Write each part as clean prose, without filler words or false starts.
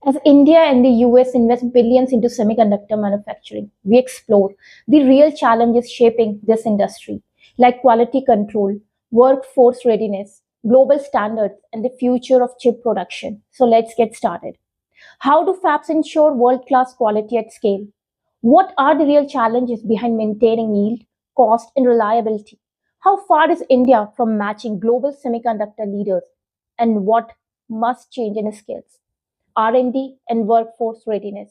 As India and the US invest billions into semiconductor manufacturing, we explore the real challenges shaping this industry, like quality control, workforce readiness, global standards, and the future of chip production. So let's get started. How do fabs ensure world class quality at scale? What are the real challenges behind maintaining yield, cost, and reliability? How far is India from matching global semiconductor leaders? And what must change in skills? R&D, and workforce readiness.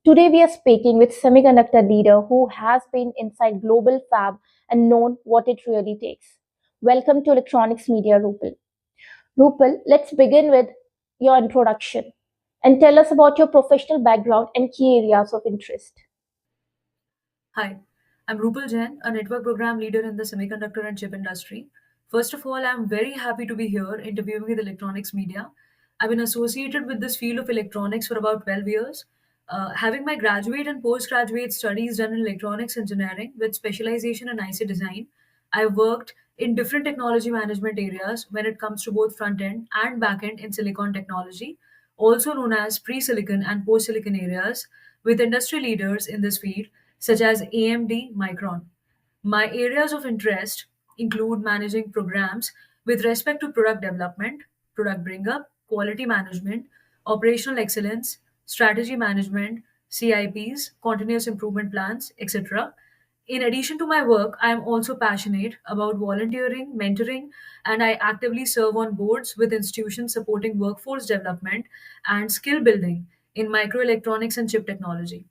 Today, we are speaking with semiconductor leader who has been inside global fab and known what it really takes. Welcome to Electronics Media, Rupal. Rupal, let's begin with your introduction and tell us about your professional background and key areas of interest. Hi, I'm Rupal Jain, a network program leader in the semiconductor and chip industry. First of all, I'm very happy to be here interviewing with electronics media. I've been associated with this field of electronics for about 12 years. Having my graduate and postgraduate studies done in electronics engineering with specialization in IC design, I've worked in different technology management areas when it comes to both front end and back end in silicon technology, also known as pre silicon and post silicon areas, with industry leaders in this field such as AMD, Micron. My areas of interest include managing programs with respect to product development, product bring up, quality management, operational excellence, strategy management, CIPs, continuous improvement plans, etc. In addition to my work, I am also passionate about volunteering, mentoring, and I actively serve on boards with institutions supporting workforce development and skill building in microelectronics and chip technology.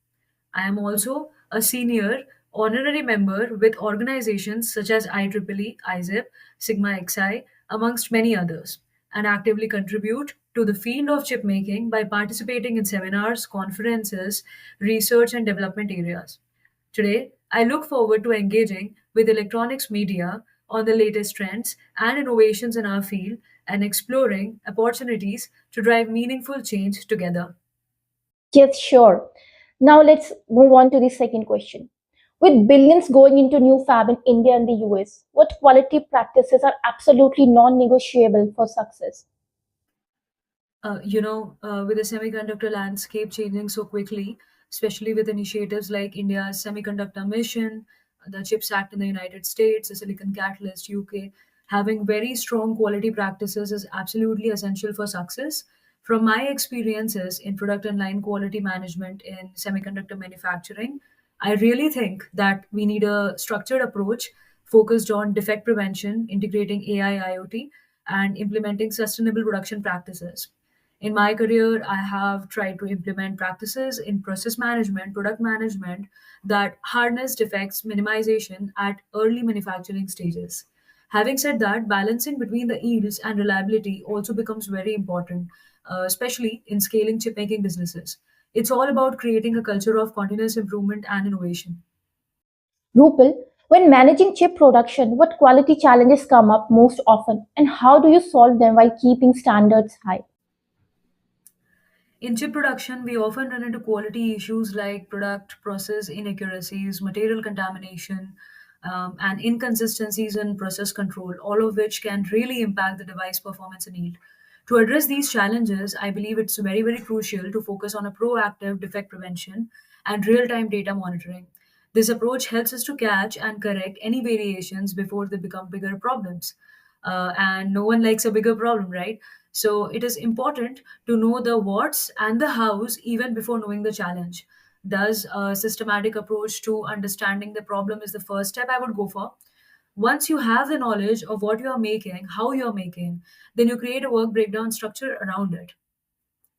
I am also a senior honorary member with organizations such as IEEE, IZIP, Sigma XI, amongst many others, and actively contribute to the field of chip making by participating in seminars, conferences, research, and development areas. Today, I look forward to engaging with electronics media on the latest trends and innovations in our field and exploring opportunities to drive meaningful change together. Yes, sure. Now let's move on to the second question. With billions going into new fab in India and the US, what quality practices are absolutely non-negotiable for success? With the semiconductor landscape changing so quickly, especially with initiatives like India's semiconductor mission, the CHIPS Act in the United States, the Silicon Catalyst UK, having very strong quality practices is absolutely essential for success. From my experiences in product and line quality management in semiconductor manufacturing, I really think that we need a structured approach focused on defect prevention, integrating AI, IoT, and implementing sustainable production practices. In my career, I have tried to implement practices in process management, product management that harness defects minimization at early manufacturing stages. Having said that, balancing between the yields and reliability also becomes very important, especially in scaling chip making businesses. It's all about creating a culture of continuous improvement and innovation. Rupal, when managing chip production, what quality challenges come up most often and how do you solve them while keeping standards high? In chip production, we often run into quality issues like product process inaccuracies, material contamination, and inconsistencies in process control, all of which can really impact the device performance and yield. To address these challenges, I believe it's very, very crucial to focus on a proactive defect prevention and real time data monitoring. This approach helps us to catch and correct any variations before they become bigger problems. And no one likes a bigger problem, right? So it is important to know the what's and the how's even before knowing the challenge. Thus, a systematic approach to understanding the problem is the first step I would go for. Once you have the knowledge of what you are making, how you are making, then you create a work breakdown structure around it,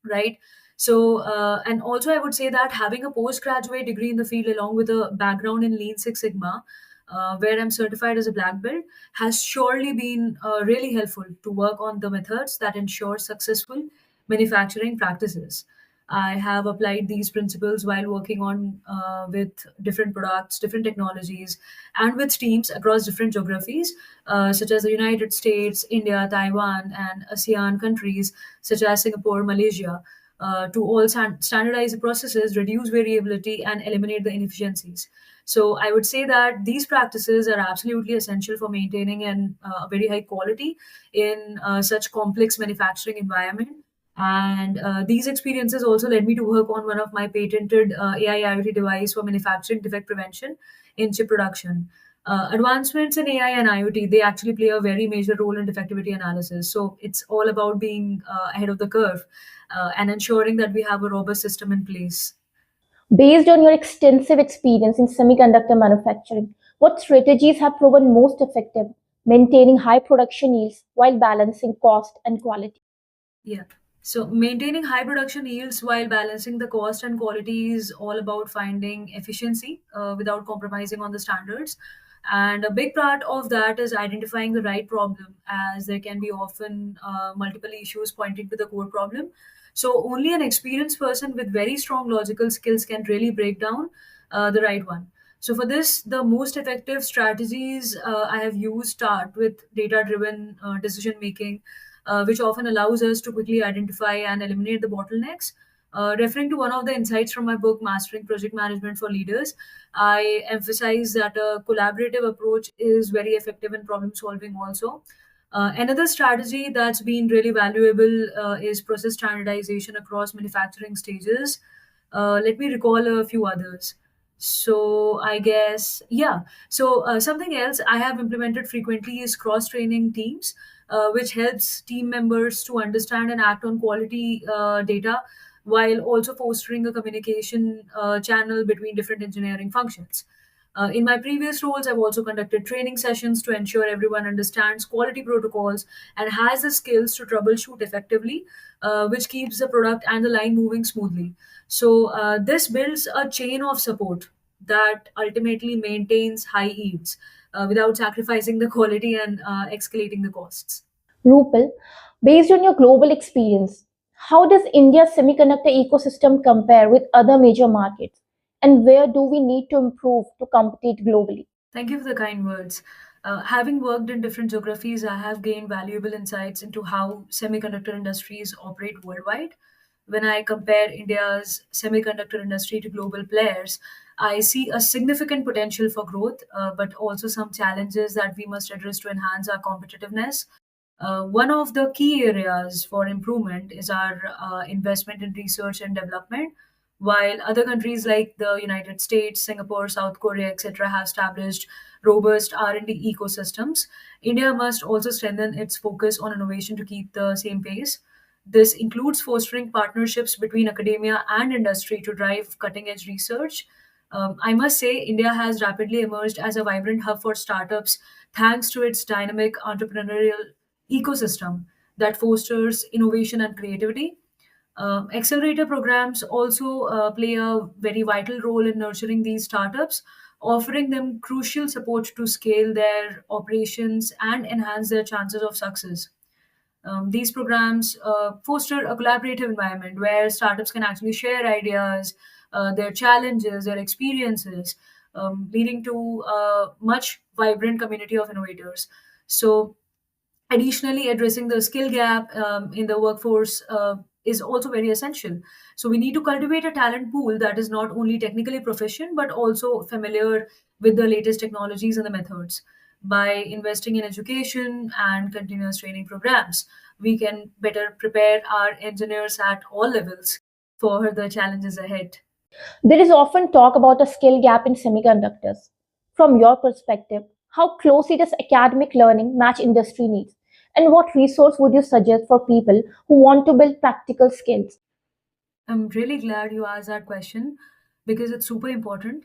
right? So, and also I would say that having a postgraduate degree in the field along with a background in Lean Six Sigma, where I'm certified as a black belt, has surely been really helpful to work on the methods that ensure successful manufacturing practices. I have applied these principles while working on with different products, different technologies, and with teams across different geographies, such as the United States, India, Taiwan, and ASEAN countries such as Singapore, Malaysia, to all standardize the processes, reduce variability, and eliminate the inefficiencies. So I would say that these practices are absolutely essential for maintaining a very high quality in such complex manufacturing environment. And these experiences also led me to work on one of my patented AI IoT device for manufacturing defect prevention in chip production. Advancements in AI and IoT, they actually play a very major role in defectivity analysis. So it's all about being ahead of the curve and ensuring that we have a robust system in place. Based on your extensive experience in semiconductor manufacturing, what strategies have proven most effective maintaining high production yields while balancing cost and quality? Yeah. So maintaining high production yields while balancing the cost and quality is all about finding efficiency without compromising on the standards. And a big part of that is identifying the right problem, as there can be often multiple issues pointing to the core problem. So only an experienced person with very strong logical skills can really break down the right one. So for this, the most effective strategies I have used start with data-driven decision making, which often allows us to quickly identify and eliminate the bottlenecks. Referring to one of the insights from my book, Mastering Project Management for Leaders, I emphasize that a collaborative approach is very effective in problem solving also. Another strategy that's been really valuable is process standardization across manufacturing stages. Let me recall a few others. So I guess, yeah. So something else I have implemented frequently is cross training teams, which helps team members to understand and act on quality data while also fostering a communication channel between different engineering functions. In my previous roles, I've also conducted training sessions to ensure everyone understands quality protocols and has the skills to troubleshoot effectively, which keeps the product and the line moving smoothly. So, this builds a chain of support that ultimately maintains high yields without sacrificing the quality and escalating the costs. Rupal, based on your global experience, how does India's semiconductor ecosystem compare with other major markets? And where do we need to improve to compete globally? Thank you for the kind words. Having worked in different geographies, I have gained valuable insights into how semiconductor industries operate worldwide. When I compare India's semiconductor industry to global players, I see a significant potential for growth, but also some challenges that we must address to enhance our competitiveness. One of the key areas for improvement is our investment in research and development. While other countries like the United States, Singapore, South Korea, etc., have established robust R&D ecosystems, India must also strengthen its focus on innovation to keep the same pace. This includes fostering partnerships between academia and industry to drive cutting edge research. I must say, India has rapidly emerged as a vibrant hub for startups thanks to its dynamic entrepreneurial ecosystem that fosters innovation and creativity. Accelerator programs also play a very vital role in nurturing these startups, offering them crucial support to scale their operations and enhance their chances of success. These programs foster a collaborative environment where startups can actually share ideas, their challenges, their experiences, leading to a much vibrant community of innovators. So, additionally, addressing the skill gap in the workforce is also very essential. So we need to cultivate a talent pool that is not only technically proficient but also familiar with the latest technologies and the methods. By investing in education and continuous training programs, we can better prepare our engineers at all levels for the challenges ahead. There is often talk about a skill gap in semiconductors. From your perspective, how closely does academic learning match industry needs? And what resource would you suggest for people who want to build practical skills? I'm really glad you asked that question because it's super important.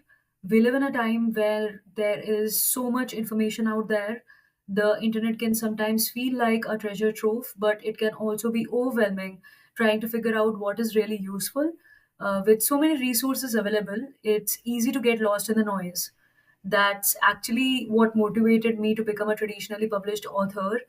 We live in a time where there is so much information out there. The internet can sometimes feel like a treasure trove, but it can also be overwhelming trying to figure out what is really useful. With so many resources available, it's easy to get lost in the noise. That's actually what motivated me to become a traditionally published author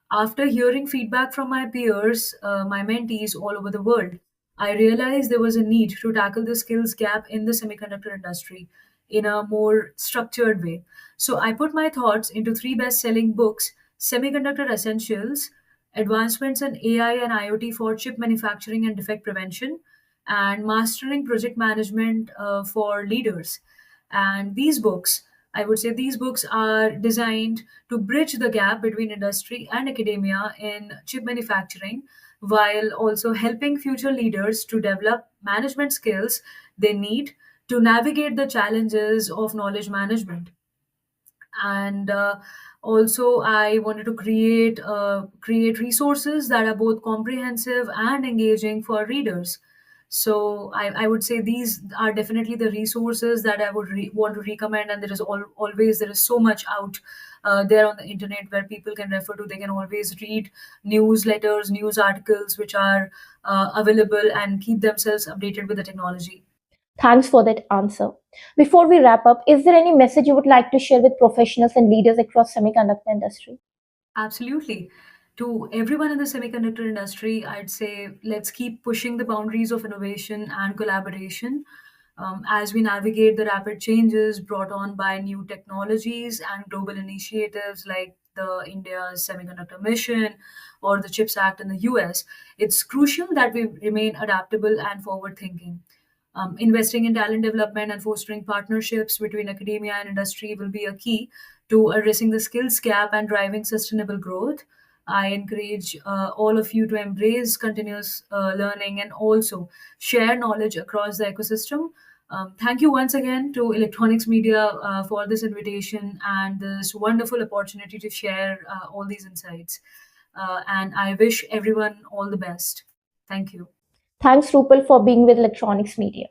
after hearing feedback from my peers, my mentees all over the world. I realized there was a need to tackle the skills gap in the semiconductor industry in a more structured way. So I put my thoughts into three best selling books: Semiconductor Essentials, Advancements in AI and IoT for Chip Manufacturing and Defect Prevention, and Mastering Project Management for Leaders. And these books, I would say these books are designed to bridge the gap between industry and academia in chip manufacturing. while also helping future leaders to develop management skills they need to navigate the challenges of knowledge management. And also I wanted to create resources that are both comprehensive and engaging for readers. So I would say these are definitely the resources that I would want to recommend, and there is always there is so much out there on the internet where people can refer to. They can always read newsletters, news articles which are available, and keep themselves updated with the technology. Thanks for that answer. Before we wrap up, is there any message you would like to share with professionals and leaders across semiconductor industry? Absolutely. To everyone in the semiconductor industry, I'd say let's keep pushing the boundaries of innovation and collaboration as we navigate the rapid changes brought on by new technologies and global initiatives like the India's semiconductor mission or the CHIPS Act in the US. It's crucial that we remain adaptable and forward thinking. Investing in talent development and fostering partnerships between academia and industry will be a key to addressing the skills gap and driving sustainable growth. I encourage all of you to embrace continuous learning and also share knowledge across the ecosystem. Thank you once again to Electronics Media for this invitation and this wonderful opportunity to share all these insights. And I wish everyone all the best. Thank you. Thanks, Rupal, for being with Electronics Media.